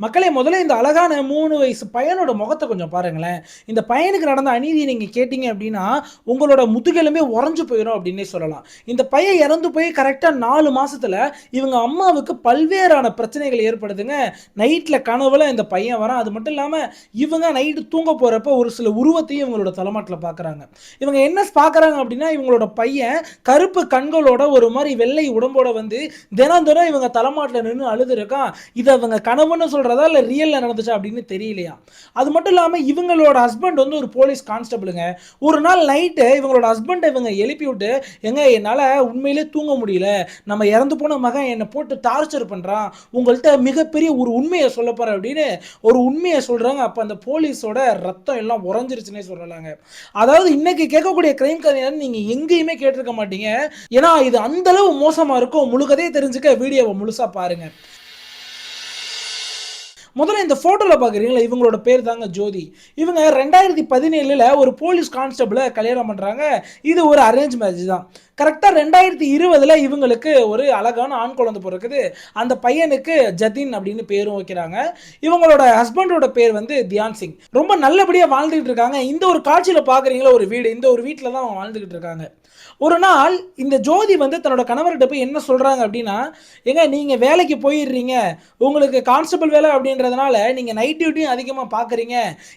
மக்களே முதல்ல இந்த அழகான 3 வயசு பையனோட முகத்த கொஞ்சம் பாருங்களேன். இந்த பையனுக்கு நடந்த அநீதிய நீங்க கேட்டீங்க அப்டின்னா, உங்களோட முதுகெலும்பே உறைஞ்சு போயிரும் அப்டின்னே சொல்லலாம். இந்த பையன் இறந்து போய் கரெக்ட்டா 4 மாசத்துல இவங்க அம்மாவுக்கு பல்வேறான பிரச்சனைகள் ஏற்படுதுங்க. நைட்ல கனவுல இந்த பையன் வரான். அது மட்டும் இல்லாம இவங்க நைட்டு தூங்க போறப்ப ஒரு சில உருவத்தையும் இவங்களோட தலைமாட்ல பார்க்குறாங்க. இவங்க என்ன பார்க்குறாங்க அப்டின்னா, இவங்களோட பையன் கருப்பு கண்களோட ஒரு மாரி வெள்ளை உடம்போட வந்து தினம் தினம் இவங்க தலைமாட்ல நின்னு அழுதுருக்கான். இத அவங்க கனவுன்னு சொல்றதா இல்ல ரியல்ல நடந்துச்சா அப்படின்னு தெரியலையாம். அது மட்டும் இல்லாம இவங்களோட ஹஸ்பண்ட் வந்து ஒரு போலீஸ் கான்ஸ்டபிளுங்க. ஒரு நாள் நைட்டு இவங்களோட ஹஸ்பண்ட இவங்க எழுப்பி விட்டு, "ஏங்க என்னால உண்மையிலேயே தூங்க முடியல. நம்ம இறந்து போன மகன் என்ன போட்டு டார்ச்சர் பண்றான். உங்கள்ட்ட மிகப்பெரிய ஒரு உண்மைய சொல்லப் போறேன்" அப்படின்னு ஒரு உண்மைய சொல்றாங்க. அப்ப அந்த போலீஸோட ரத்தம் எல்லாம் உறைஞ்சிருச்சுன்னே சொல்லலாங்க. அதாவது இன்னைக்கு கேட்கக்கூடிய கிரைம் கதைய நீங்க எங்கேயுமே கேட்டிருக்க மாட்டீங்க. ஏன்னா இது அந்த அளவு மோசமா இருக்கும். முழு கதைய தெரிஞ்சுக்க வீடியோவ முழுசா பாருங்க. முதல்ல இந்த போட்டோல பாக்குறீங்களா, இவங்களோட பேர் தாங்க ஜோதி. இவங்க 2017ல ஒரு போலீஸ் கான்ஸ்டபிள கல்யாணம் பண்றாங்க. இது ஒரு அரேஞ்ச் மேரேஜ் தான். கரெக்டா 2020ல இவங்களுக்கு ஒரு அழகான ஆண் குழந்தை பிறக்குது. அந்த பையனுக்கு ஜதின் அப்படின்னு பேரும் வைக்கிறாங்க. இவங்களோட ஹஸ்பண்டோட பேர் வந்து தியான் சிங். ரொம்ப நல்லபடியா வாழ்ந்துட்டு இருக்காங்க. இந்த ஒரு காட்சியில பாக்குறீங்களா ஒரு வீடு. இந்த ஒரு வீட்ல தான் அவங்க வாழ்ந்துகிட்டு இருக்காங்க. ஒரு நாள் இந்த ஜோதி வந்து தன்னோட கணவர்கிட்ட போய் என்ன சொல்றாங்க அப்படின்னா, ஏங்க நீங்க வேலைக்கு போயிடுறீங்க, உங்களுக்கு கான்ஸ்டபிள் வேலை அப்படின்றதுனால நீங்க நைட் டியூட்டியும் அதிகமாக பார்க்குறீங்க,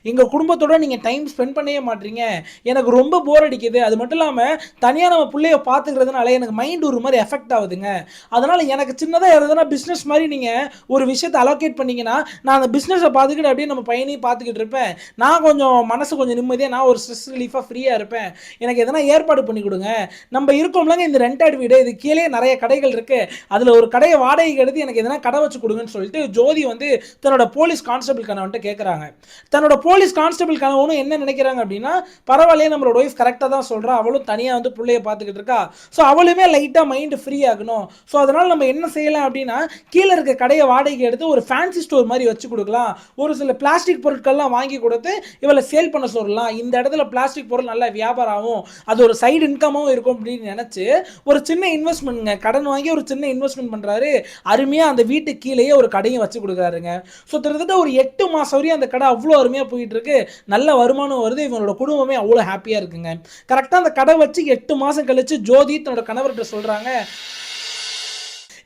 எங்கள் குடும்பத்தோட நீங்கள் டைம் ஸ்பெண்ட் பண்ணவே மாட்டீங்க, எனக்கு ரொம்ப போர் அடிக்குது, அது மட்டும் இல்லாமல் தனியாக நம்ம பிள்ளைய பார்த்துக்கிறதுனால எனக்கு மைண்ட் ஒரு மாதிரி எஃபெக்ட் ஆகுதுங்க, அதனால் எனக்கு சின்னதாக எதுனா பிஸ்னஸ் மாதிரி நீங்கள் ஒரு விஷயத்தை அலோகேட் பண்ணீங்கன்னா நான் அந்த பிஸ்னஸை பார்த்துக்கிட்டு அப்படியே நம்ம பையனையும் பார்த்துக்கிட்டு இருப்பேன், நான் கொஞ்சம் மனசு கொஞ்சம் நிம்மதியாக நான் ஒரு ஸ்ட்ரெஸ் ரிலீஃபாக ஃப்ரீயாக இருப்பேன், எனக்கு எதனா ஏற்பாடு பண்ணி கொடுங்க, நம்ம இருக்கோம்லங்க இந்த ரெண்டட் வீடு, இது கீழே நிறைய கடைகள் இருக்கு, அதுல ஒரு கடையை வாடகைக்கு எடுத்து எனக்கு எதனா கடை வச்சு கொடுங்கன்னு சொல்லிட்டு ஜோதி வந்து தன்னோட போலீஸ் கான்ஸ்டபிள் கணவன்ட்ட கேட்குறாங்க. தன்னோட போலீஸ் கான்ஸ்டபிள் கணவனும் என்ன நினைக்கிறாங்க அப்படின்னா, பரவாயில்லையே நம்மளோட ஒய்ஃப் கரெக்டாக தான் சொல்றா, அவளும் தனியாக வந்து பிள்ளைய பார்த்துக்கிட்டு இருக்கா, ஸோ அவளுமே லைட்டாக மைண்ட் ஃப்ரீ ஆகணும், ஸோ அதனால் நம்ம என்ன செய்யலாம் அப்படின்னா கீழே இருக்க கடையை வாடகைக்கு எடுத்து ஒரு ஃபேன்சி ஸ்டோர் மாதிரி வச்சு கொடுக்கலாம், ஒரு சில பிளாஸ்டிக் பொருட்கள்லாம் வாங்கி கொடுத்து இவளை சேல் பண்ண சொல்லலாம், இந்த இடத்துல பிளாஸ்டிக் பொருள் நல்லா வியாபாரம் ஆகும், அது ஒரு சைடு இன்கமும் இருக்கும் அப்படின்னு நினைச்சு ஒரு சின்ன இன்வெஸ்ட்மெண்ட்ங்க, கடன் வாங்கி ஒரு சின்ன இன்வெஸ்ட்மெண்ட் பண்றாரு, அருமையா அந்த வீட்டு கீழேயே ஒரு கடையும் வச்சு கொடுக்குறாருங்க. ஸோ கிட்டத்தட்ட ஒரு 8 மாசம் வரையும் அந்த கடை அவ்வளோ அருமையா போயிட்டு இருக்கு, நல்ல வருமானம் வருது, இவங்களோட குடும்பமே அவ்வளோ ஹாப்பியா இருக்குங்க. கரெக்டா அந்த கடை வச்சு 8 மாசம் கழிச்சு ஜோதி தன்னோட கணவர்கிட்ட சொல்றாங்க,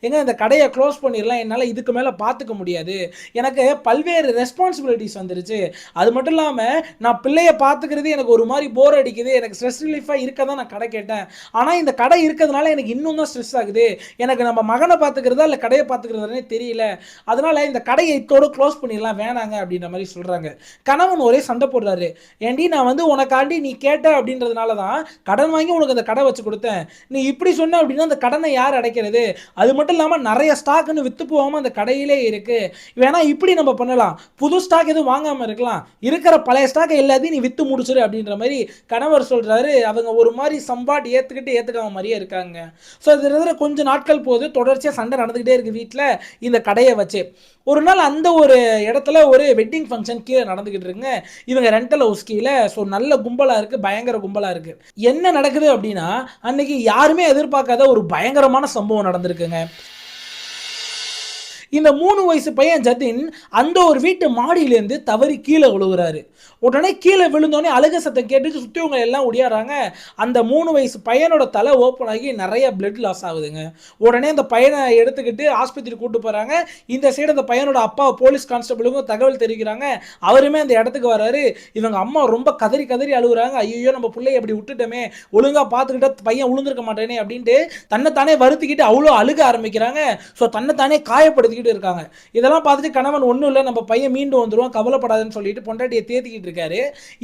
ஏங்க இந்த கடையை க்ளோஸ் பண்ணிடலாம், என்னால் இதுக்கு மேலே பார்த்துக்க முடியாது, எனக்கு பல்வேறு ரெஸ்பான்சிபிலிட்டிஸ் வந்துருச்சு, அது மட்டும் இல்லாமல் நான் பிள்ளையை பார்த்துக்கிறது எனக்கு ஒரு மாதிரி போர் அடிக்குது, எனக்கு ஸ்ட்ரெஸ் ரிலீஃபாக இருக்க தான் நான் கடை கேட்டேன், ஆனால் இந்த கடை இருக்கிறதுனால எனக்கு இன்னும் தான் ஸ்ட்ரெஸ் ஆகுது, எனக்கு நம்ம மகனை பார்த்துக்கிறதா இல்லை கடையை பார்த்துக்கிறதானே தெரியல, அதனால் இந்த கடையை இதோட க்ளோஸ் பண்ணிடலாம் வேணாங்க அப்படின்ற மாதிரி சொல்கிறாங்க. கணவன் ஒரே சண்டை போடுறாரு, ஏண்டி நான் வந்து உனக்காண்டி நீ கேட்ட அப்படின்றதுனால தான் கடன் வாங்கி உனக்கு அந்த கடை வச்சு கொடுத்தேன், நீ இப்படி சொன்ன அப்படின்னா அந்த கடனை யார் அடைக்கிறது, அது மட்டும் இல்லாமல் நிறைய ஸ்டாக்னு வித்து போகாமல் அந்த கடையிலே இருக்கு, வேணா இப்படி நம்ம பண்ணலாம், புது ஸ்டாக் எதுவும் வாங்காமல் இருக்கலாம், இருக்கிற பழைய ஸ்டாக் எல்லாத்தையும் நீ வித்து முடிச்சிரு அப்படின்ற மாதிரி கணவர் சொல்றாரு. அவங்க ஒரு மாதிரி சம்பாட் ஏற்றுக்காம மாதிரியே இருக்காங்க. ஸோ இது கொஞ்சம் நாட்கள் போது தொடர்ச்சியாக சண்டை நடந்துக்கிட்டே இருக்கு வீட்டில் இந்த கடையை வச்சு. ஒரு நாள் அந்த ஒரு இடத்துல ஒரு வெட்டிங் ஃபங்க்ஷன் கீழே நடந்துகிட்டு இருக்குங்க, இவங்க ரெண்டல் ஹவுஸ் கீழே. ஸோ நல்ல கும்பலாக இருக்குது, பயங்கர கும்பலாக இருக்குது. என்ன நடக்குது அப்படின்னா அன்னைக்கு யாருமே எதிர்பார்க்காத ஒரு பயங்கரமான சம்பவம் நடந்திருக்குங்க. இந்த 3 வயசு பையன் ஜதின் அந்த ஒரு வீட்டு மாடியிலேருந்து தவறி கீழே விழுகிறாரு. உடனே கீழே விழுந்தோடனே அழுக சத்தம் கேட்டுட்டு சுற்றிவங்க எல்லாம் ஒடியாடுறாங்க. அந்த 3 வயசு பையனோட தலை ஓப்பன் ஆகி நிறைய பிளட் லாஸ் ஆகுதுங்க. உடனே அந்த பையனை எடுத்துக்கிட்டு ஆஸ்பத்திரி கூட்டு போகிறாங்க. இந்த சைடு அந்த பையனோட அப்பா போலீஸ் கான்ஸ்டபிளுக்கும் தகவல் தெரிவிக்கிறாங்க. அவருமே அந்த இடத்துக்கு வராரு. இவங்க அம்மா ரொம்ப கதறி கதறி அழுகுறாங்க. ஐயோ நம்ம பிள்ளைய அப்படி விட்டுட்டோமே, ஒழுங்காக பார்த்துக்கிட்ட பையன் விழுந்திருக்க மாட்டேனே அப்படின்ட்டு தன்னைத்தானே வருத்திக்கிட்டு அவ்வளோ அழுக ஆரம்பிக்கிறாங்க. ஸோ தன்னைத்தானே காயப்படுத்தி இருக்காங்க. இதெல்லாம் பார்த்துட்டு கணவன் ஒண்ணும் இல்ல நம்ம பையன் மீண்டும் வந்துருவான் கவலைப்படாதன்னு சொல்லிட்டு பொண்டாட்டியை தேத்திக்கிட்டு இருக்காரு.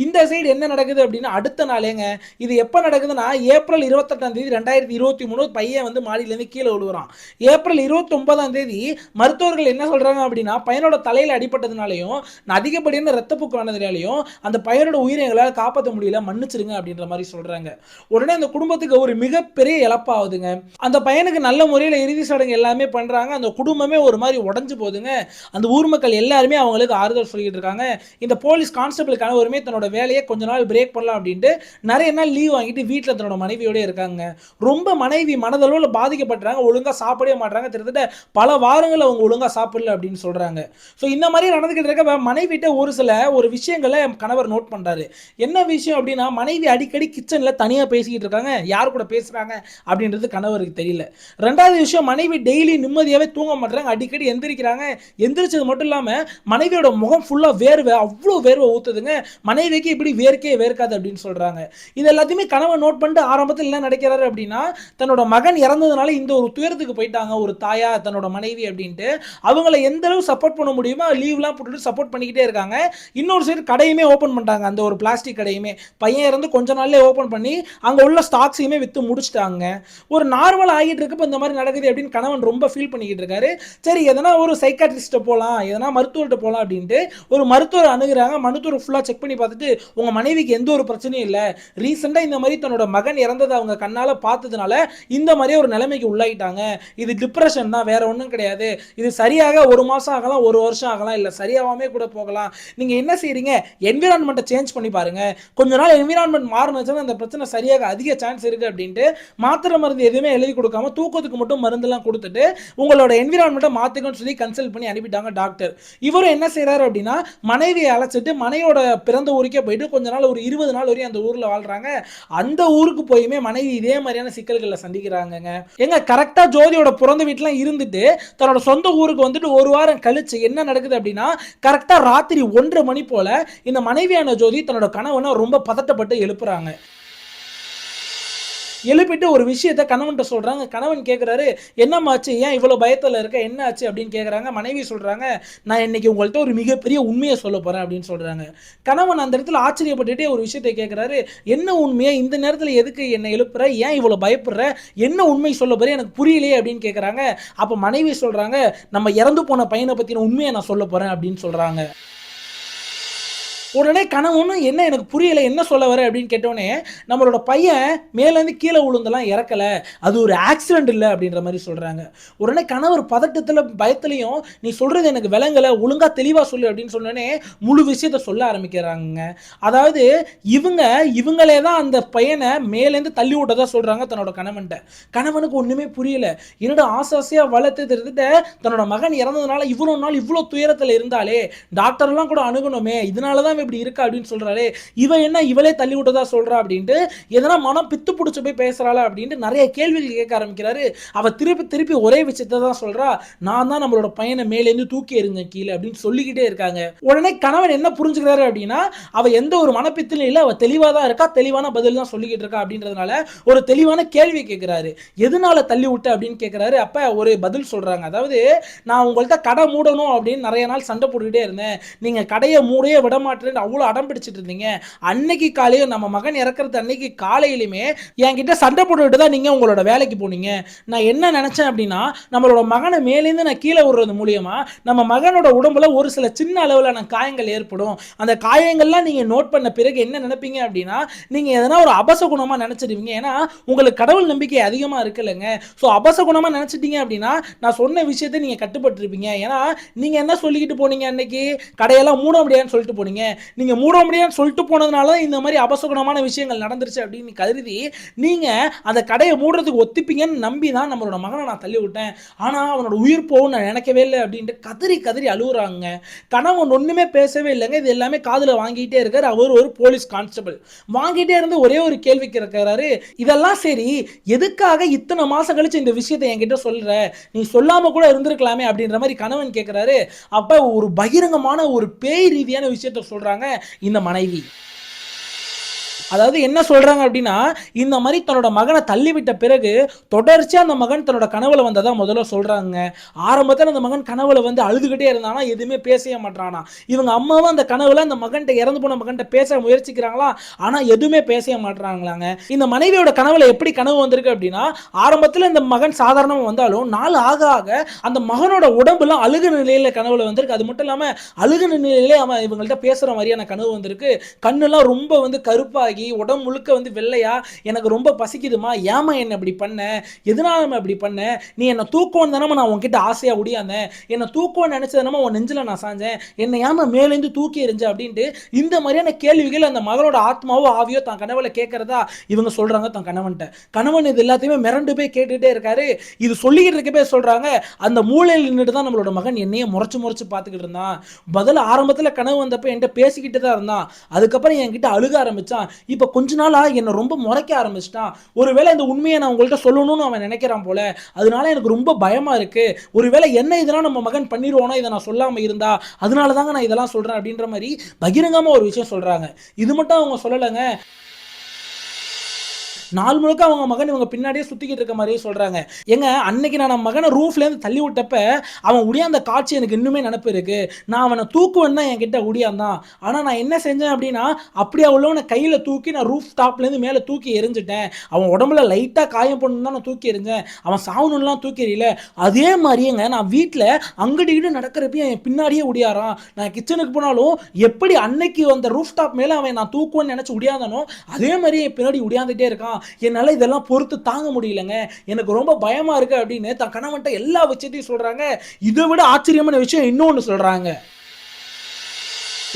இந்த சைடு என்ன நடக்குது அப்படின்னா அடுத்த நாளேங்க, இது எப்ப நடக்குதுன்னா ஏப்ரல் 28ஆம் தேதி 2023 பையன் வந்து மாடியில இருந்து கீழே விழுறான். ஏப்ரல் 29ஆம் தேதி மருத்துவர்கள் என்ன சொல்றாங்க அப்படின்னா பையனோட தலையில அடிபட்டதுனாலையும் அதிகப்படியான ரத்தப்போக்கு ஆனதுனாலையும் அந்த பையனோட உயிரை எங்களால் காப்பாற்ற முடியல, மன்னிச்சிருங்க அப்படின்ற மாதிரி சொல்றாங்க. உடனே அந்த குடும்பத்துக்கு ஒரு மிகப்பெரிய இழப்பாகுதுங்க. அந்த பையனுக்கு நல்ல முறையில் இறுதி சடங்கு எல்லாமே பண்றாங்க. அந்த குடும்பமே ஒரு மாதிரி உடஞ்சு போகுதுங்க. அந்த ஊர் மக்கள் எல்லாருமே அவங்களுக்கு ஆறுதல் சொல்லிட்டு இருக்காங்க. இந்த போலீஸ் கான்ஸ்டபிள் கணவருமே தன்னோட வேலையை கொஞ்ச நாள் பிரேக் பண்ணலாம் அப்படின்ட்டு நிறைய நாள் லீவ் வாங்கிட்டு வீட்டில் தன்னோட மனைவியோட இருக்காங்க. ரொம்ப மனைவி மனதளவில் பாதிக்கப்பட்டாங்க. ஒழுங்கா சாப்பிடவே மாட்டாங்க. கிட்டத்தட்ட பல வாரங்கள் அவங்க ஒழுங்கா சாப்பிடல அப்படின்னு சொல்றாங்க. ஸோ இந்த மாதிரி நடந்துகிட்டு இருக்க மனைவிட்ட ஒரு விஷயங்களை கணவர் நோட் பண்றாரு. என்ன விஷயம் அப்படின்னா, மனைவி அடிக்கடி கிச்சன்ல தனியா பேசிக்கிட்டு இருக்காங்க. யார் கூட பேசுறாங்க அப்படின்றது கணவருக்கு தெரியல. ரெண்டாவது விஷயம், மனைவி டெய்லி நிம்மதியாவே தூங்க மாட்டாங்க. அடிக்கடி எந்திரிக்கிறாங்க. எந்திரிச்சது மட்டும் இல்லாம மனைவியோட முகம் ஃபுல்லா வேர்வை, அவ்வளோ வேர்வை ஊத்துதுங்க. மனைவிக்கு இப்படி வேர்க்காது அப்படின்னு சொல்றாங்க. இது எல்லாத்தையுமே கணவன் நோட் பண்ணிட்டு ஆரம்பத்தில் என்ன நினைக்கிறாரு அப்படின்னா, தன்னோட மகன் இறந்ததுனால இந்த ஒரு துயரத்துக்கு போயிட்டாங்க ஒரு தாயா தன்னோட மனைவி அப்படின்ட்டு அவங்கள எந்த அளவு சப்போர்ட் பண்ண முடியுமோ லீவ்லாம் போட்டுட்டு சப்போர்ட் பண்ணிக்கிட்டே இருக்காங்க. இன்னொரு சைடு கடையுமே ஓப்பன் பண்ணிட்டாங்க. அந்த ஒரு பிளாஸ்டிக் கடையுமே பையன் இருந்து கொஞ்ச நாள்லயே ஓப்பன் பண்ணி அங்க உள்ள ஸ்டாக்ஸையுமே வித்து முடிச்சிட்டாங்க. ஒரு நார்மல் ஆகிட்டு இருக்கப்ப இந்த மாதிரி நடக்குது அப்படின்னு கணவன் ரொம்ப ஃபீல் பண்ணிக்கிட்டு இருக்காரு. சரி, எதனா ஒரு சைக்காட்ரிஸ்ட போலாம், எதனா மருத்துவர்கிட்ட போலாம் அப்படின்ட்டு ஒரு மருத்துவர் அணுகுறாங்க. மருத்துவர் ஃபுல்லா செக் பண்ணி பார்த்துட்டு உங்க மனைவிக்கு எந்த ஒரு பிரச்சனையும் இல்லை, ரீசெண்டா இந்த மாதிரி தன்னோட மகன் இறந்ததை அவங்க கண்ணால பார்த்ததுனால இந்த மாதிரி ஒரு நிலைமைக்கு உள்ளாயிட்டாங்க, இது டிப்ரெஷன் தான், வேற ஒன்றும் கிடையாது, இது சரியாக ஒரு மாசம் ஆகலாம், ஒரு வருஷம் ஆகலாம், இல்லை சரியாகாமே கூட போகலாம், நீங்க என்ன செய்றீங்க என்விரான்மெண்ட்டை சேஞ்ச் பண்ணி பாருங்க, கொஞ்ச நாள் என்விரான்மெண்ட் மாறினுச்சுன்னா அந்த பிரச்சனை சரியாக அதிக சான்ஸ் இருக்கு அப்படின்ட்டு மாத்திரை மருந்து எதுவுமே எழுதி கொடுக்காம தூக்கத்துக்கு மட்டும் மருந்தெல்லாம் கொடுத்துட்டு உங்களோட என்விரான்மெண்ட்டை மாத்திக்கணும்னு சொல்லி கன்சல்ட் பண்ணி அனுப்பிட்டாங்க டாக்டர். இவரும் என்ன செய்யறாரு அப்படின்னா, மனைவியை அழைச்சிட்டு மனையோட பிறந்த ஊருக்கே போயிட்டு கொஞ்ச நாள் ஒரு 20 நாள் வரையும் அந்த ஊர்ல வாழ்றாங்க. அந்த ஊருக்கு போயுமே மனைவி இதே மாதிரியான சிக்கல்களை சந்திக்கிறாங்க. எங்க கரெக்டா ஜோதியோட பிறந்த வீட்டுல இருந்துட்டு தன்னோட சொந்த ஊருக்கு வந்துட்டு ஒரு வாரம் கழிச்சு என்ன நடக்குது அப்படின்னா, கரெக்டா ராத்திரி 1:30 மணி போல இந்த மனைவியான ஜோதி தன்னோட கணவனை ரொம்ப பதட்டப்பட்டு எழுப்புறாங்க. எழுப்பிட்டு ஒரு விஷயத்த கணவன்கிட்ட சொல்றாங்க. கணவன் கேட்கிறாரு, என்னமாச்சு, ஏன் இவ்வளவு பயத்துல இருக்க, என்ன ஆச்சு அப்படின்னு கேட்கறாங்க. மனைவி சொல்றாங்க, நான் இன்னைக்கு உங்கள்கிட்ட ஒரு மிகப்பெரிய உண்மையை சொல்ல போறேன் அப்படின்னு சொல்றாங்க. கணவன் அந்த இடத்துல ஆச்சரியப்பட்டுட்டே ஒரு விஷயத்தை கேட்கிறாரு, என்ன உண்மையை இந்த நேரத்தில் எதுக்கு என்ன எழுப்புற, ஏன் இவ்வளவு பயப்படுற, என்ன உண்மை சொல்ல போற, எனக்கு புரியலையே அப்படின்னு கேட்கறாங்க. அப்ப மனைவி சொல்றாங்க, நம்ம இறந்து போன பையனை பத்தின உண்மையை நான் சொல்ல போறேன் அப்படின்னு சொல்றாங்க. உடனே கணவனும் என்ன எனக்கு புரியல, என்ன சொல்ல வர அப்படின்னு கேட்டோடனே, நம்மளோட பையன் மேலேருந்து கீழே விழுந்தெல்லாம் இறக்கல, அது ஒரு ஆக்சிடென்ட் இல்லை அப்படின்ற மாதிரி சொல்றாங்க. உடனே கணவர் பதட்டத்தில் பயத்திலையும், நீ சொல்றது எனக்கு விளங்கலை, ஒழுங்கா தெளிவா சொல்லு அப்படின்னு சொன்னோடனே முழு விஷயத்த சொல்ல ஆரம்பிக்கிறாங்க. அதாவது இவங்களே தான் அந்த பையனை மேலேருந்து தள்ளி விட்டதா சொல்றாங்க தன்னோட கணவன்கிட்ட. கணவனுக்கு ஒண்ணுமே புரியல. என்னோட ஆசாசியா வளர்த்து தெரிஞ்சுட்டு தன்னோட மகன் இறந்ததுனால இவ்வளவு நாள் இவ்வளவு துயரத்தில் இருந்தாலே, டாக்டர்லாம் கூட அணுகணுமே, இதனாலதான் இப்படி இருக்கா அப்படின்னு சொல்றாரு. இவளே தள்ளி விட்டதா சொல்றா அப்படின்ட்டு எதனா மனம் பித்து பிடிச்சு போய் பேசுறாளா அப்படின்ட்டு நிறைய கேள்விகள் கேட்க ஆரம்பிக்கிறாரு. அவ திருப்பி ஒரே விஷயத்தை தான் சொல்றா, நான் தான் நம்மளோட பையனை மேலேருந்து தூக்கி எறிஞ்சேன் கீழே அப்படின்னு சொல்லிக்கிட்டே இருக்காங்க. உடனே கணவன் என்ன புரிஞ்சுக்கிறாரு அப்படின்னா, அவ எந்த ஒரு மனப்பித்திலும் இல்லை, அவ தெளிவா தான் இருக்கா, தெளிவான பதில் தான் சொல்லிக்கிட்டு இருக்கா அப்படின்றதுனால ஒரு தெளிவான கேள்வி கேட்கிறாரு. எதனால தள்ளி விட்ட அப்படின்னு கேட்கிறாரு. அப்ப ஒரு பதில் சொல்றாங்க. அதாவது, நான் உங்கள்கிட்ட கடை மூடணும் அப்படின்னு நிறைய நாள் சண்டை போட்டுக்கிட்டே இருந்தேன், நீங்க கடையை மூடவே விட மாட்டேன் அவ்வளோ அடம் பிடிச்சிட்டு இருந்தீங்க. அன்னைக்கு காலையில் நம்ம மகன் இறக்கிறது அன்னைக்கு காலையிலுமே என்கிட்ட சண்டை போட்டுக்கிட்டு தான் நீங்க உங்களோட வேலைக்கு போனீங்க. நான் என்ன நினைச்சேன் அப்படின்னா, நம்மளோட மகனை மேலேருந்து நான் கீழே விடுறது மூலியமா நம்ம மகனோட உடம்புல ஒரு சில சின்ன அளவிலான காயங்கள் ஏற்படும். அந்த காயங்கள்லாம் நீங்க நோட் பண்ண பிறகு என்ன நினைப்பீங்க அப்படின்னா, நீங்க எதனா ஒரு அபசகுணமா நினைச்சிருவீங்க. ஏன்னா உங்களுக்கு கடவுள் நம்பிக்கை அதிகமா இருக்குல்லங்க. ஸோ அபசகுணமா நினைச்சிட்டீங்க அப்படின்னா நான் சொன்ன விஷயத்தை நீங்க கட்டுப்பட்டிருப்பீங்க. ஏன்னா நீங்க என்ன சொல்லிக்கிட்டு போனீங்க, அன்னைக்கு கடையெல்லாம் மூட முடியாதுன்னு சொல்லிட்டு போனீங்க. நீங்க மூட முடியாதுன்னு சொல்லிட்டு போனதுனால இந்த மாதிரி அபசகுணமான விஷயங்கள் நடந்துருச்சு அப்படின்னு கருதி நீங்க அந்த கடையை மூடுறதுக்கு ஒத்திப்பீங்கன்னு நம்பி தான் நம்மளோட மகனை நான் தள்ளி விட்டேன். ஆனா அவனோட உயிர் போகும் நான் நினைக்கவே இல்லை அப்படின்ட்டு கதறி அழுகுறாங்க. கணவன் ஒண்ணுமே பேசவே இல்லைங்க. இது எல்லாமே காதுல வாங்கிட்டே இருக்காரு. அவர் ஒரு போலீஸ் கான்ஸ்டபிள். வாங்கிட்டே இருந்து ஒரே ஒரு கேள்வி கேட்கிறாரு, இதெல்லாம் சரி, எதுக்காக இத்தனை மாசம் கழிச்சு இந்த விஷயத்தை என்கிட்ட சொல்ற, நீ சொல்லாம கூட இருந்திருக்கலாமே அப்படின்ற மாதிரி கணவன் கேட்கிறாரு. அப்ப ஒரு பகிரங்கமான ஒரு பேய் ரீதியான விஷயத்தை சொல்றாங்க இந்த மனைவி. அதாவது என்ன சொல்றாங்க அப்படின்னா, இந்த மாதிரி தன்னோட மகனை தள்ளிவிட்ட பிறகு தொடர்ச்சியா அந்த மகன் தன்னோட கனவுல வந்ததா முதல்ல சொல்றாங்க. ஆரம்பத்தில் அந்த மகன் கனவுல வந்து அழுதுகிட்டே இருந்தானா, எதுவுமே பேசவே மாட்டானா. இவங்க அம்மாவும் அந்த கனவுல அந்த மகன்கிட்ட, இறந்து போன மகன்கிட்ட பேச முயற்சிக்கிறாங்களா, ஆனா எதுவுமே பேசவே மாட்டாங்களாங்க. இந்த மனைவியோட கனவுல எப்படி கனவு வந்திருக்கு அப்படின்னா, ஆரம்பத்தில் இந்த மகன் சாதாரணமா வந்தாலும் நாள் ஆக ஆக அந்த மகனோட உடம்புல அழுகு நிலையில கனவுல வந்திருக்கு. அது மட்டும் இல்லாம அழுகு நிலையிலே அவன் இவங்கள்ட்ட பேசுற மாதிரியான கனவு வந்திருக்கு. கண்ணெல்லாம் ரொம்ப வந்து கருப்பாகி ஆகி உடம்பு முழுக்க வந்து வெள்ளையா, எனக்கு ரொம்ப பசிக்குதுமா, ஏமா என்ன இப்படி பண்ண, எதனாலமா இப்படி பண்ண, நீ என்ன தூக்கம் தானமா நான் உன்கிட்ட ஆசையா ஒடியாந்தேன், என்ன தூக்கம் நினைச்சதானமா உன் நெஞ்சில நான் சாஞ்சேன், என்ன ஏமா மேலேருந்து தூக்கி எறிஞ்ச அப்படின்ட்டு இந்த மாதிரியான கேள்விகள் அந்த மகளோட ஆத்மாவோ ஆவியோ தான் கனவுல கேட்கறதா இவங்க சொல்றாங்க தன் கணவன்கிட்ட. கணவன் இது எல்லாத்தையுமே மிரண்டு போய் கேட்டுட்டே இருக்காரு. இது சொல்லிக்கிட்டு இருக்கப்பே சொல்றாங்க, அந்த மூலையில் நின்றுட்டு தான் நம்மளோட மகன் என்னையே முறைச்சு முறைச்சு பார்த்துக்கிட்டு இருந்தான். முதல்ல ஆரம்பத்தில் கனவு வந்தப்ப என்கிட்ட பேசிக்கிட்டு தான் இருந்தான், அதுக்கப்புறம் என்கிட்ட அழுக ஆரம்பிச்சான், இப்போ கொஞ்ச நாளா என்னை ரொம்ப முறைக்க ஆரம்பிச்சிட்டான். ஒருவேளை இந்த உண்மையை நான் உங்கள்கிட்ட சொல்லணும்னு அவன் நினைக்கிறான் போல, அதனால எனக்கு ரொம்ப பயமா இருக்கு. ஒருவேளை என்ன இதெல்லாம் நம்ம மகன் பண்ணிடுவானோ இதை நான் சொல்லாம இருந்தா, அதனால தாங்க நான் இதெல்லாம் சொல்றேன் அப்படின்ற மாதிரி பகிரங்கமா ஒரு விஷயம் சொல்றாங்க. இது மட்டும் அவங்க சொல்லலைங்க, நாள் முழுக்க அவங்க மகன் இவங்க பின்னாடியே சுத்திக்கிட்டு இருக்க மாதிரியே சொல்றாங்க. எங்க அன்னைக்கு நான் மகனை ரூஃப்லேருந்து தள்ளி விட்டப்ப அவன் உடையாந்த காட்சி எனக்கு இன்னுமே நினப்பு இருக்கு. நான் அவனை தூக்குவேன்னு தான் என்கிட்ட உடையாந்தான். ஆனால் நான் என்ன செஞ்சேன் அப்படின்னா, அப்படியே உள்ளவனை கையில் தூக்கி நான் ரூஃப் டாப்லேருந்து மேலே தூக்கி எரிஞ்சிட்டேன். அவன் உடம்புல லைட்டாக காயம் பண்ணணும் தான் நான் தூக்கி எரிஞ்சேன். அவன் சாவணும்லாம் தூக்கி எறியல. அதே மாதிரியேங்க நான் வீட்டில் அங்கடிக்கிட்டு நடக்கிறப்பையும் என் பின்னாடியே உடையாரான். நான் கிச்சனுக்கு போனாலும் எப்படி அன்னைக்கு அந்த ரூஃப் டாப் மேலே அவன் நான் தூக்குவேன்னு நினச்சி உடையாதானோ அதே மாதிரி என் பின்னாடி உடையாந்துட்டே இருக்கான். என்னால இதெல்லாம் பொறுத்து தாங்க முடியலங்க, எனக்கு ரொம்ப பயமா இருக்கு அப்படின்னு தன் கணவன்ட்ட எல்லா விஷயத்தையும் சொல்றாங்க. இதை விட ஆச்சரியமான விஷயம் இன்னொன்னு சொல்றாங்க.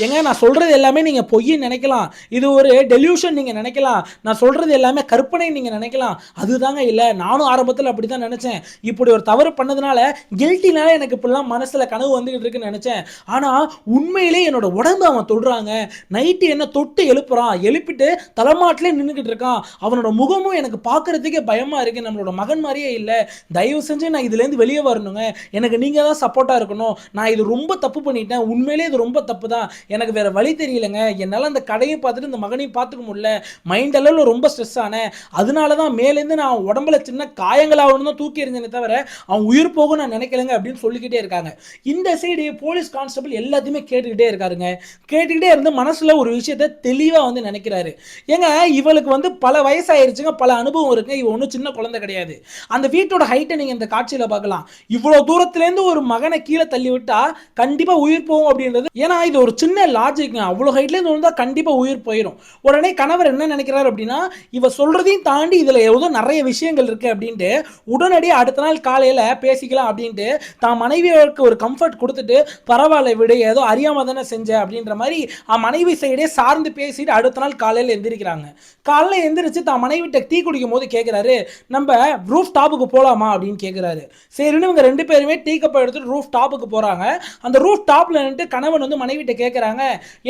ஏங்க நான் சொல்றது எல்லாமே நீங்க பொய்ன்னு நினைக்கலாம், இது ஒரு டெலியூஷன் நீங்க நினைக்கலாம், நான் சொல்றது எல்லாமே கற்பனை நீங்க நினைக்கலாம். அதுதாங்க இல்லை, நானும் ஆரம்பத்தில் அப்படி தான் நினைச்சேன். இப்படி ஒரு தவறு பண்ணதுனால கில்ட்டினால எனக்கு இப்படிலாம் மனசுல கனவு வந்துகிட்டு இருக்குன்னு நினைச்சேன். ஆனா உண்மையிலே என்னோட உடம்பு அவன் தொடுறாங்க. நைட்டு என்ன தொட்டு எழுப்புறான், எழுப்பிட்டு தலைமாட்டிலே நின்றுக்கிட்டு இருக்கான். அவனோட முகமும் எனக்கு பார்க்கறதுக்கே பயமா இருக்கு. நம்மளோட மகன் மாதிரியே இல்லை. தயவு செஞ்சு நான் இதுலேருந்து வெளியே வரணுங்க, எனக்கு நீங்க தான் சப்போர்ட்டா இருக்கணும். நான் இது ரொம்ப தப்பு பண்ணிட்டேன், உண்மையிலே இது ரொம்ப தப்பு தான், எனக்கு வேற வழி தெரியலங்க. என்னால் அந்த கடையும் பார்த்துட்டு இந்த மகனையும் பார்த்துக்க முடியல. மைண்ட் அளவில் ரொம்ப ஸ்ட்ரெஸ் ஆனேன். அதனால தான் மேலேருந்து நான் உடம்புல சின்ன காயங்களாகணும் தான் தூக்கி எறிஞ்சேனே தவிர அவன் உயிர் போகும் நான் நினைக்கலங்க அப்படின்னு சொல்லிக்கிட்டே இருக்காங்க. இந்த சைடு போலீஸ் கான்ஸ்டபிள் எல்லாத்தையுமே கேட்டுக்கிட்டே இருக்காருங்க. கேட்டுக்கிட்டே இருந்து மனசுல ஒரு விஷயத்த தெளிவாக வந்து நினைக்கிறாரு. ஏங்க இவளுக்கு வந்து பல வயசாயிருச்சுங்க, பல அனுபவம் இருக்கு, இவ ஒன்றும் சின்ன குழந்தை கிடையாது. அந்த வீட்டோட ஹைட்டை நீங்க இந்த காட்சியில் பார்க்கலாம். இவ்வளோ தூரத்துலேருந்து ஒரு மகனை கீழே தள்ளி விட்டா கண்டிப்பா உயிர் போகும் அப்படின்றது. ஏன்னா இது ஒரு சின்ன லாஜிக், அவ்வளோ ஹைட்லேருந்து விழுந்தா கண்டிப்பா உயிர் போயிடும். உடனே கணவர் என்ன நினைக்கிறார் அப்படின்னா, இவ சொல்றதையும் தாண்டி இதுல ஏதோ நிறைய விஷயங்கள் இருக்கு அப்படின்ட்டு உடனடியாக அடுத்த நாள் காலையில பேசிக்கலாம் அப்படின்ட்டு தான் மனைவியோருக்கு ஒரு கம்ஃபர்ட் கொடுத்துட்டு, பரவாயில்ல விடு, ஏதோ அறியாம தானே செஞ்ச அப்படின்ற மாதிரி மனைவி சைடே சார்ந்து பேசிட்டு அடுத்த நாள் காலையில் எந்திரிக்கிறாங்க. காலையில் எந்திரிச்சு தான் மனைவிட்ட டீ குடிக்கும் போது கேட்கிறாரு, நம்ம ரூஃப் டாப்புக்கு போலாமா அப்படின்னு கேட்கிறாரு. சரின்னு இவங்க ரெண்டு பேருமே டீ கப்பை எடுத்துட்டு ரூஃப் டாப்புக்கு போறாங்க. அந்த ரூஃப் டாப்ல நின்று கணவன் வந்து மனைவிட்ட கேட்கிறாங்க,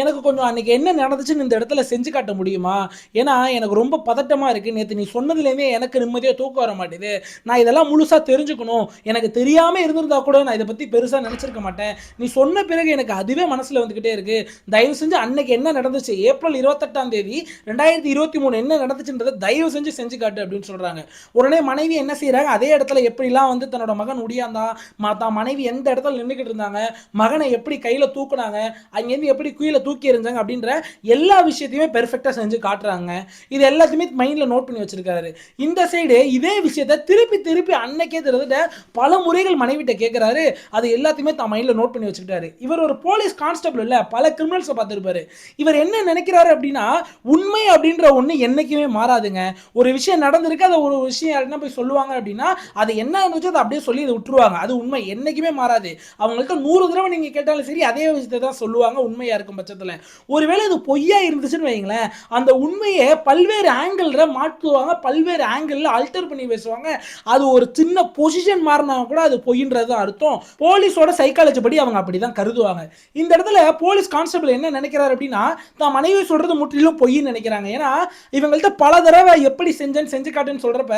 எனக்கு கொஞ்சம் அன்னைக்கு என்ன நடந்துச்சுன்னு இந்த இடத்துல செஞ்சு காட்ட முடியுமா, ஏன்னா எனக்கு ரொம்ப பதட்டமா இருக்கு, நேற்று நீ சொன்னதுலேருந்தே எனக்கு நிம்மதியாக தூக்கம் வர மாட்டேது, நான் இதெல்லாம் முழுசா தெரிஞ்சுக்கணும், எனக்கு தெரியாம இருந்திருந்தா கூட நான் இதை பத்தி பெருசா நினைச்சிருக்க மாட்டேன், நீ சொன்ன பிறகு எனக்கு அதுவே மனசுல வந்துகிட்டே இருக்கு, தயவு செஞ்சு அன்னைக்கு என்ன நடந்துச்சு ஏப்ரல் 28ஆம் தேதி 2023 என்ன நடந்துச்சுன்றதை தயவு செஞ்சு செஞ்சு காட்டு அப்படின்னு சொல்றாங்க. உடனே மனைவி என்ன செய்யறாங்க, அதே இடத்துல எப்படிலாம் வந்து தன்னோட மகன் உடியாந்தான், தான் மனைவி எந்த இடத்துல நின்றுக்கிட்டு இருந்தாங்க, மகனை எப்படி கையில தூக்குனாங்க, அங்கேருந்து எப்படி கீழே தூக்கி எறிஞ்சாங்க அப்படின்ற எல்லா விஷயத்தையுமே பெர்ஃபெக்டாக செஞ்சு காட்டுறாங்க. இது எல்லாத்தையுமே மைண்டில் நோட் பண்ணி வச்சிருக்காரு. இந்த சைடு இதே விஷயத்தை திருப்பி திருப்பி அன்னைக்கே தெரிஞ்சுட்ட பல முறைகள் மனைவிட்ட கேட்குறாரு. அது எல்லாத்தையுமே தான் மைண்டில் நோட் பண்ணி வச்சுக்கிட்டாரு. இவர் ஒரு போலீஸ் கான்ஸ்டபிள் இல்லை, பல கிரிமினல்ஸை பார்த்துருப்பாரு. இவர் என்ன நினைக்கிறாரு அப்படின்னா, உண்மை அப்படின்ற ஒன்று என்னைக்குமே மாறாதுங்க. ஒரு விஷயம் நடந்திருக்கு, அதை ஒரு விஷயம் யாருன்னா போய் சொல்லுவாங்க அப்படின்னா அது என்ன இருந்துச்சோ அதை அப்படியே சொல்லி அதை விட்டுருவாங்க. அது உண்மை என்னைக்குமே மாறாது. அவங்களுக்கு 100 தடவை நீங்கள் கேட்டாலும் சரி அதே விஷயத்தை தான் சொல்லுவாங்க உண்மையா இருக்கும் பட்சத்தில். ஒருவேளை இது பொய்யா இருந்துச்சுன்னு வைங்களேன், அந்த உண்மையை பல்வேறு ஆங்கிள் மாற்றுவாங்க, பல்வேறு ஆங்கிள் ஆல்டர் பண்ணி பேசுவாங்க. அது ஒரு சின்ன பொசிஷன் மாறினா கூட அது பொய்ன்றது அர்த்தம். போலீஸோட சைக்காலஜி படி அவங்க அப்படிதான் கருதுவாங்க. இந்த இடத்துல போலீஸ் கான்ஸ்டபிள் என்ன நினைக்கிறார் அப்படின்னா, தான் மனைவி சொல்றது முற்றிலும் பொய்ன்னு நினைக்கிறாங்க. ஏன்னா இவங்கள்ட்ட பல தடவை எப்படி செஞ்சேன்னு செஞ்சு காட்டுன்னு சொல்றப்ப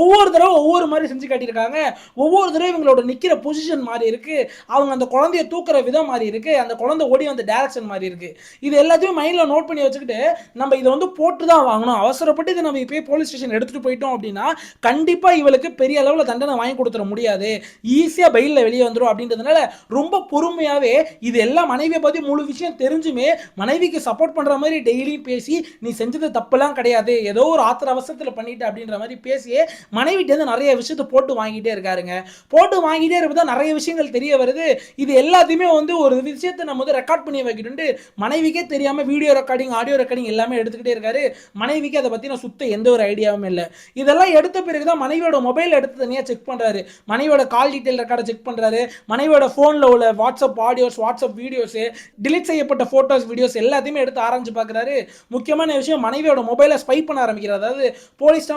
ஒவ்வொரு தடவை ஒவ்வொரு மாதிரி செஞ்சு காட்டியிருக்காங்க. ஒவ்வொரு தடவை இவங்களோட நிக்கிற பொசிஷன் மாறி இருக்கு, அவங்க அந்த குழந்தைய தூக்குற விதம் மாறி இருக்கு, அந்த குழந்தை ஓடி வந்த டைரக்ஷன் மாதிரி இருக்கு. இது எல்லாத்தையும் மைண்ட்ல நோட் பண்ணி வச்சுக்கிட்டு நம்ம இதை வந்து போட்டு தான் வாங்கணும், அவசரப்பட்டு இதை நம்ம இப்போ போலீஸ் ஸ்டேஷன் எடுத்துட்டு போயிட்டோம் அப்படின்னா கண்டிப்பா இவளுக்கு பெரிய அளவில் தண்டனை வாங்கி கொடுத்துட முடியாது, ஈஸியா பெயில்ல வெளியே வந்துடும் அப்படின்றதுனால ரொம்ப பொறுமையாவே இது எல்லாம் மனைவியை பத்தி முழு விஷயம் தெரிஞ்சுமே மனைவிக்கு சப்போர்ட் பண்ற மாதிரி டெய்லியும் பேசி, நீ செஞ்சது தப்பெல்லாம் கிடையாது, ஏதோ ஒரு ஆத்திர அவசரத்துல பண்ணிட்டு அப்படின்ற மாதிரி பேசியே மனைவிட்டு நிறைய விஷயத்தை போட்டு வாங்கிட்டே இருக்காருங்க. போட்டு வாங்கிட்டே இருப்பதா நிறைய விஷயங்கள் தெரிய வருது. இது எல்லாத்தையுமே வந்து ஒரு விஷயத்தை நம்ம வந்து ரெக்கார்ட் பண்ணி வைக்கணும்னு மனைவிக்கே தெரியாம வீடியோ ரெக்கார்டிங் ஆடியோ ரெக்கார்டிங் எல்லாமே எடுத்துக்கிட்டே இருக்காரு. மனைவிக்கு அதை பத்தின சுத்த எந்த ஒரு ஐடியாவும் இல்லை. இதெல்லாம் எடுத்த பிறகுதான் மனைவியோட மொபைல் எடுத்து தனியா செக் பண்றாரு. மனைவியோட கால் டீடைல் ரெக்கார்டை செக் பண்றாரு. மனைவியோட போன்ல உள்ள WhatsApp audios, WhatsApp videos, delete செய்யப்பட்ட போட்டோஸ், வீடியோஸ் எல்லாத்தையுமே எடுத்து ஆராய்ஞ்சு பார்க்கறாரு. முக்கியமான விஷயம், மனைவியோட மொபைலை ஸ்பை பண்ண ஆரம்பிக்கிறார். அதாவது போலீஸ்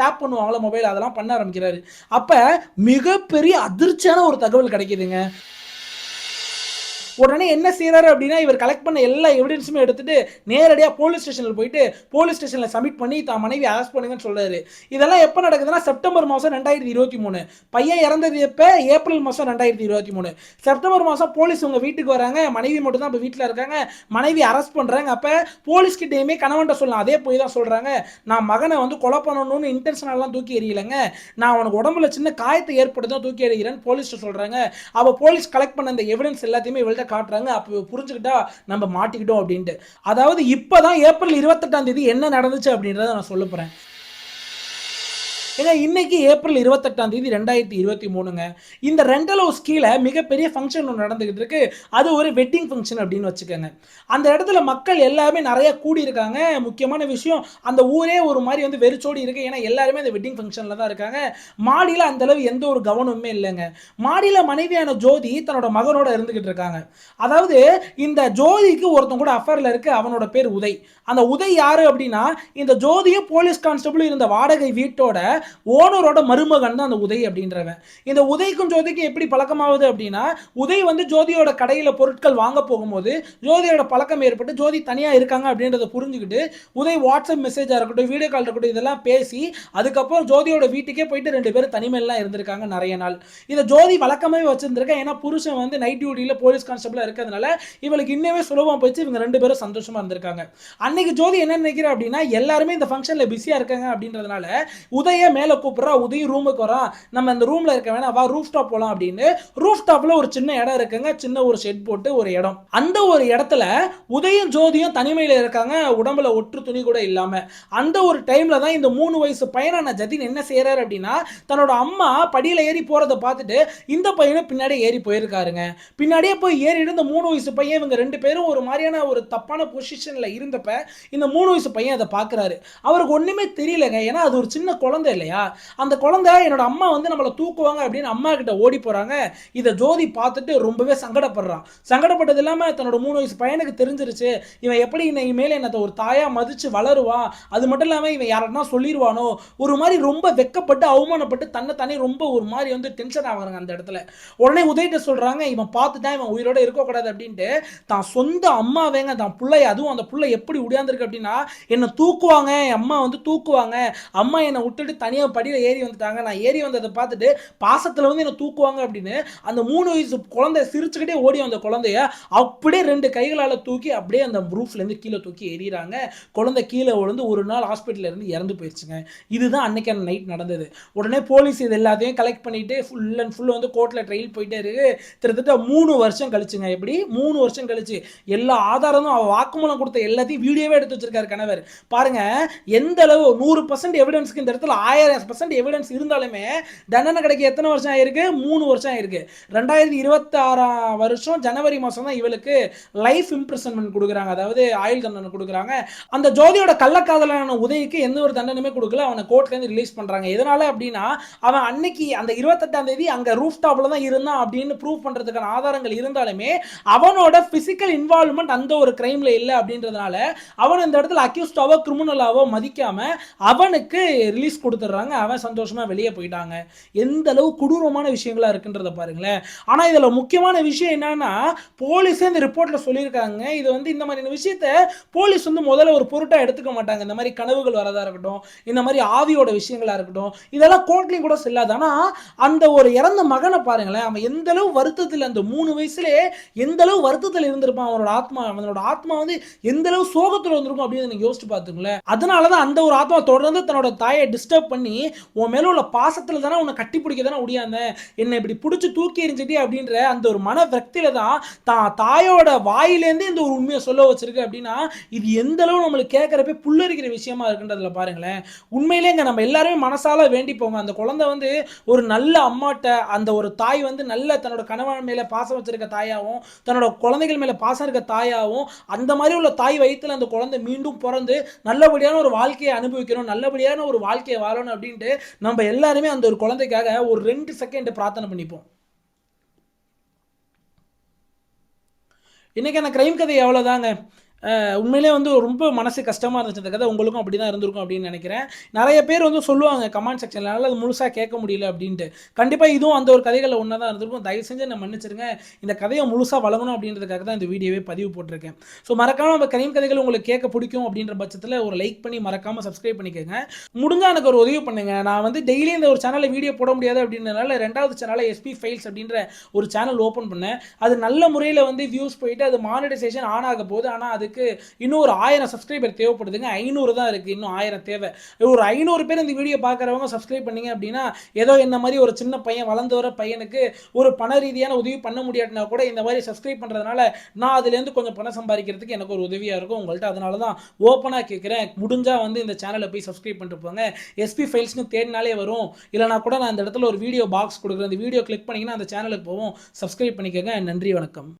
டேப் பண்ணுவாங்களா மொபைல், அதெல்லாம் பண்ண ஆரம்பிக்கிறாரு. அப்ப மிகப்பெரிய அதிர்ச்சியான ஒரு தகவல் கிடைக்குதுங்க. உடனே என்ன செய்யறாரு அப்படின்னா, இவர் கலெக்ட் பண்ண எல்லா எவிடன்ஸுமே எடுத்துட்டு நேரடியாக போலீஸ் ஸ்டேஷனில் போயிட்டு போலீஸ் ஸ்டேஷனில் சப்மிட் பண்ணி தான் மனைவி அரெஸ்ட் பண்ணுங்கன்னு சொல்றாரு. இதெல்லாம் எப்போ நடக்குதுன்னா செப்டம்பர் மாதம் 2023. பையன் இறந்தது எப்போ? ஏப்ரல் மாதம் 2023. செப்டம்பர் மாதம் போலீஸ் உங்க வீட்டுக்கு வராங்க. மனைவி மட்டும் தான் இப்போ வீட்டில் இருக்காங்க. மனைவி அரெஸ்ட் பண்ணுறாங்க. அப்போ போலீஸ் கிட்டேயுமே கணவன்ட்ட சொல்லலாம், அதே போய் தான் சொல்கிறாங்க, நான் மகனை வந்து கொலை பண்ணணும்னு இன்டென்ஷனெல்லாம் தூக்கி எறியலைங்க, நான் அவனுக்கு உடம்புல சின்ன காயத்தை ஏற்பட்டு தான் தூக்கி எறிகிறேன்னு போலீஸ் சொல்கிறாங்க. அப்போ போலீஸ் கலெக்ட் பண்ண அந்த எவிடன்ஸ் எல்லாத்தையுமே இவள்கிட்ட காட்டுறாங்க. அப்ப புரிஞ்சுக்கிட்டா நம்ம மாட்டிக்கிட்டோம் அப்படின்ட்டு. அதாவது இப்பதான் ஏப்ரல் 28 என்ன நடந்துச்சு அப்படின்றத நான் சொல்ல போறேன். ஏன்னா இன்னைக்கு ஏப்ரல் 28 2023ங்க. இந்த ரெண்டல் ஹவுஸ் கீழே மிகப்பெரிய ஃபங்க்ஷன் ஒன்று நடந்துகிட்டு இருக்கு. அது ஒரு வெட்டிங் ஃபங்க்ஷன் அப்படின்னு வச்சுக்கோங்க. அந்த இடத்துல மக்கள் எல்லாருமே நிறைய கூடி இருக்காங்க. முக்கியமான விஷயம், அந்த ஊரே ஒரு மாதிரி வந்து வெறிச்சோடி இருக்கு. ஏன்னா எல்லாருமே அந்த வெட்டிங் ஃபங்க்ஷன்ல தான் இருக்காங்க. மாடியில் அந்த அளவு எந்த ஒரு கவனமுமே இல்லைங்க. மாடியில் மனைவியான ஜோதி தன்னோட மகனோட இருந்துகிட்டு இருக்காங்க. அதாவது இந்த ஜோதிக்கு ஒருத்தன் கூட அஃபேர்ல இருக்கு. அவனோட பேர் உதய். அந்த உதய் யாரு அப்படின்னா, இந்த ஜோதியும் போலீஸ் கான்ஸ்டபிள் இருந்த வாடகை வீட்டோட ஓனரோட மருமகன் தான் அந்த உதய் அப்படின்றவன். இந்த உதய்க்கும் ஜோதிக்கும் எப்படி பழக்கமாகுது அப்படின்னா, உதய் வந்து ஜோதியோட கடையில் பொருட்கள் வாங்க போகும்போது ஜோதியோட பழக்கம் ஏற்பட்டு ஜோதி தனியாக இருக்காங்க அப்படின்றத புரிஞ்சுக்கிட்டு உதய் வாட்ஸ்அப் மெசேஜாக இருக்கட்டும், வீடியோ கால் இருக்கட்டும், இதெல்லாம் பேசி அதுக்கப்புறம் ஜோதியோட வீட்டுக்கே போயிட்டு 2 பேரும் தனிமையெல்லாம் இருந்திருக்காங்க நிறைய நாள். இதை ஜோதி வழக்கமாகவே வச்சிருந்திருக்கேன். ஏன்னா புருஷன் வந்து நைட் டியூட்டியில் போலீஸ் கான்ஸ்டபிளாக இருக்கிறதுனால இவளுக்கு இன்னமே சுலபமாக போயிடுச்சு. இவங்க 2 பேரும் சந்தோஷமா இருந்திருக்காங்க. அன்னைக்கு ஜோதி என்ன நினைக்கிறா அப்படின்னா, எல்லாருமே இந்த ஃபங்க்ஷனில் பிஸியாக இருக்காங்க அப்படின்றதுனால உதய மேலே கூப்பிட்றா. உதயம் ரூமுக்கு வரான். நம்ம இந்த ரூம்ல இருக்க வேணா, வா ரூஃப் டாப் போலாம் அப்படின்னு. ரூஃப் டாப்ல ஒரு சின்ன இடம் இருக்குங்க. சின்ன ஒரு ஷெட் போட்டு ஒரு இடம். அந்த ஒரு இடத்துல உதயம் ஜோதியும் தனிமையில் இருக்காங்க, உடம்புல ஒற்று துணி கூட இல்லாம. அந்த ஒரு டைம்ல தான் இந்த 3 வயசு பையனான ஜதின் என்ன செய்யறாரு அப்படின்னா, தன்னோட அம்மா படியில ஏறி போறதை பார்த்துட்டு இந்த பையனும் பின்னாடி ஏறி போயிருக்காருங்க. பின்னாடியே போய் ஏறிட்டு இந்த 3 வயசு பையன், இவங்க 2 பேரும் ஒரு மாதிரியான ஒரு தப்பான பொசிஷன்ல இருந்தப்ப இந்த 3 வயசு பையன் அதை பார்க்கறாரு. அவருக்கு ஒண்ணுமே தெரியலங்க. ஏன்னா அது ஒரு சின்ன குழந்தை இல்லையா. அந்த குழந்தை என்னோட அம்மா வந்து நம்மளை தூக்குவாங்க அப்படின்னு அம்மா கிட்ட ஓடி போறாங்க. இதை ஜோதி பார்த்துட்டு ரொம்பவே சங்கடப்படுறான். சங்கடப்பட்டது இல்லாம தன்னோட 3 வயசு பையனுக்கு தெரிஞ்சிருச்சு, இவன் எப்படி இனிமேல் என்னத்தை ஒரு தாயா மதிச்சு வளருவான், அது மட்டும் இல்லாம இவன் யாரன்னா சொல்லிடுவானோ, ஒரு மாதிரி ரொம்ப வெக்கப்பட்டு அவமானப்பட்டு தன்னை தானே ரொம்ப ஒரு மாதிரி வந்து டென்ஷன் ஆகுறாங்க அந்த இடத்துல. உடனே உதயிட்ட சொல்றாங்க, இவன் பார்த்துட்டான், இவன் உயிரோட இருக்கக்கூடாது அப்படின்ட்டு தான் சொந்த அம்மாவேங்க தான் பிள்ளை, அதுவும் அந்த பிள்ளை எப்படி உடையாந்துருக்கு அப்படின்னா, என்னை தூக்குவாங்க, என் அம்மா வந்து தூக்குவாங்க, அம்மா என்னை விட்டுட்டு தனியாக படியில் ஏறி வந்துட்டாங்க, நான் ஏறி வந்ததை பார்த்துட்டு பாசத்தில் வந்து என்னை தூக்குவாங்க அப்படின்னு அந்த 3 வயசு குழந்தை சிரிச்சுக்கிட்டே ஓடி வந்த குழந்தைய அப்படியே 2 கைகளால் தூக்கி அப்படியே அந்த ரூஃப்லேருந்து கீழே தூக்கி எறிகிறாங்க. குழந்தை கீழே விழுந்து ஒரு நாள் ஹாஸ்பிட்டலில் இருந்து இறந்து போயிடுச்சுங்க. இதுதான் அன்னைக்கான நைட் நடந்தது. உடனே போலீஸ் இது எல்லாத்தையும் கலெக்ட் பண்ணிட்டு ஃபுல் அண்ட் ஃபுல் வந்து கோர்ட்டில் ட்ரையல் போயிட்டே இருக்கு. கிட்டத்தட்ட 3 வருஷம் கழிச்சுங்க. எப்படி 3 வருஷம் கழிச்சு எல்லா ஆதாரமும் அவ வாக்குமூலம் கொடுத்த எல்லாத்தையும் வீடியோவே எடுத்து வச்சிருக்காரு கணவர். பாருங்க எந்த அளவு 100% எவிடன்ஸ்க்கு இந்த இடத்துல 1000% எவிடன்ஸ் இருந்தாலுமே தண்டனை கிடைக்க எத்தனை வருஷம் ஆயிருக்கு? 3 வருஷம் ஆயிருக்கு. 2026 வருஷம் ஜனவரி மாசம் தான் இவளுக்கு லைஃப் இம்ப்ரிசன்மென்ட் கொடுக்குறாங்க. அதாவது ஆயுள் தண்டனை கொடுக்குறாங்க. அந்த ஜோதியோட கள்ளக்காதலான உதவிக்கு எந்த ஒரு தண்டனையுமே கொடுக்கல. அவனை கோர்ட்ல இருந்து ரிலீஸ் பண்றாங்க. எதனால அப்படின்னா, அவன் அன்னைக்கு அந்த 28ஆம் தேதி அங்க ரூஃப் டாப்ல தான் இருந்தான் அப்படின்னு ப்ரூவ் பண்றதுக்கான ஆதாரங்கள் இருந்தாலுமே அவனோட பிசிக்கல் இன்வால்வ்மெண்ட் அந்த ஒரு கிரைம்ல இல்ல அப்படின்றதுனால அவன் இந்த இடத்துல அக்யூஸ்டாவோ கிரிமினலாவோ மதிக்காம அவனுக்கு ரிலீஸ் கொடுத்துறாங்க. அவன் சந்தோஷமா வெளியே போயிட்டாங்க. எந்த அளவு கொடூரமான விஷயங்களா இருக்குன்றத பாருங்களேன். ஆனா இதுல முக்கியமான விஷயம் என்னன்னா, போலீஸே இந்த ரிப்போர்ட்ல சொல்லியிருக்காங்க, இது வந்து இந்த மாதிரி விஷயத்த போலீஸ் வந்து முதல்ல ஒரு பொருட்டா எடுத்துக்க மாட்டாங்க. இந்த மாதிரி கனவுகள் வரதா இருக்கட்டும், இந்த மாதிரி ஆவியோட விஷயங்களா இருக்கட்டும், இதெல்லாம் கோர்ட்லயும் கூட செல்லாது. ஆனா அந்த ஒரு இறந்த மகனை பாருங்களேன், அவன் எந்த அளவு வருத்தத்தில் அந்த 3 வயசுலே எந்த அளவு வருத்தத்தில் இருந்திருப்பான். அவனோட ஆத்மா வந்து எந்த அளவு சோகத்தில் வந்திருக்கும் அப்படின்னு நீங்க யோசிச்சு பார்த்துங்களேன். அதனாலதான் அந்த ஒரு ஆத்மா தொடர்ந்து தன்னோட தாயை டிஸ்டர்ப் பண்ணி உன் மேல உள்ள பாசத்துல தானே உன்னை கட்டி பிடிக்க தானே முடியாந்தேன், என்னை இப்படி பிடிச்சி தூக்கி எறிஞ்சிட்டே அப்படின்ற அந்த ஒரு மன விரக்தியில தான் தாயோட வாயிலேருந்து இந்த ஒரு உண்மையை சொல்ல வச்சிருக்கு அப்படின்னா இது எந்த அளவு நம்மளுக்கு கேட்கறப்ப புல்லரிக்கிற விஷயமா இருக்குன்றதுல பாருங்களேன். உண்மையிலேங்க நம்ம எல்லாருமே மனசால வேண்டிப்போங்க அந்த குழந்தை வந்து ஒரு நல்ல அம்மாட்ட, அந்த ஒரு தாய் வந்து நல்ல தன்னோட கணவன் மேல பாசம் வச்சிருக்க தாயாவும், தன்னோட குழந்தைகள் மேல பாசம் இருக்க தாயாவும், அந்த மாதிரி உள்ள தாய் வயித்துல அந்த குழந்தை மீண்டும் பிறந்து நல்லபடியான ஒரு வாழ்க்கையை அனுபவிக்கணும், நல்லபடியான ஒரு வாழ்க்கையை வாழணும் அப்படின்ட்டு நம்ம எல்லாருமே அந்த ஒரு குழந்தைக்காக ஒரு 2 செகண்ட் பிரார்த்தனை பண்ணிப்போம். இன்னைக்கான கிரைம் கதை எவ்வளோதாங்க. உண்மையிலே வந்து ரொம்ப மனசு கஷ்டமாக இருந்துச்சு அந்த கதை. உங்களுக்கும் அப்படி தான் இருந்திருக்கும் அப்படின்னு நினைக்கிறேன். நிறைய பேர் வந்து சொல்லுவாங்க கமெண்ட் செக்ஷனில், என்னால் அது முழுசாக கேட்க முடியல அப்படின்ட்டு. கண்டிப்பாக இதுவும் அந்த ஒரு கதைகளில் ஒன்றா தான் இருந்திருக்கும். தயவு செஞ்சு என்ன மன்னிச்சிருங்க. இந்த கதையை முழுசாக வழங்கணும் அப்படின்றதுக்காக தான் இந்த வீடியோவே பதிவு போட்டிருக்கேன். ஸோ மறக்காமல் நம்ம கிரைம் கதைகள் உங்களுக்கு கேட்க பிடிக்கும் அப்படின்ற பட்சத்தில் ஒரு லைக் பண்ணி மறக்காமல் சப்ஸ்கிரைப் பண்ணிக்கோங்க. முடிஞ்சால் எனக்கு ஒரு உதவி பண்ணுங்க. நான் வந்து டெய்லி இந்த ஒரு சேனலில் வீடியோ போட முடியாது அப்படின்றதுனால 2வது சேனலை எஸ்பி ஃபைல்ஸ் அப்படின்ற ஒரு சேனல் ஓப்பன் பண்ணேன். அது நல்ல முறையில் வந்து வியூஸ் போயிட்டு அது மானிட்டைசேஷன் ஆன் ஆக போகுது. ஆனால் அதுக்கு இன்னும் ஒரு 1000 சப்ஸ்கிரைபர் தேவைப்படுதுங்க. 500 தான் இருக்கு, இன்னும் 1000 தேவை. ஒரு 500 பேர் இந்த வீடியோ பார்க்குறவங்க சப்ஸ்கிரைப் பண்ணீங்க அப்படின்னா ஏதோ என்ன மாதிரி ஒரு சின்ன பையன், வளர்ந்து வர பையனுக்கு ஒரு பண ரீதியான உதவி பண்ண முடியாட்டினா கூட இந்த மாதிரி சப்ஸ்கிரைப் பண்ணுறதுனால நான் அதுலேருந்து கொஞ்சம் பணம் சம்பாதிக்கிறதுக்கு எனக்கு ஒரு உதவியாக இருக்கும் உங்கள்கிட்ட. அதனால தான் ஓப்பனாக கேட்குறேன். முடிஞ்சால் வந்து இந்த சேனலை போய் சப்ஸ்கிரைப் பண்ணிட்டு போங்க. எஸ்பி ஃபைல்ஸ்னு தேடினாலே வரும். இல்லைனா கூட நான் இந்த இடத்துல ஒரு வீடியோ பாக்ஸ் கொடுக்குறேன். அந்த வீடியோ கிளிக் பண்ணிங்கன்னா அந்த சேனலுக்கு போவோம். சப்ஸ்கிரைப் பண்ணிக்கோங்க. நன்றி, வணக்கம்.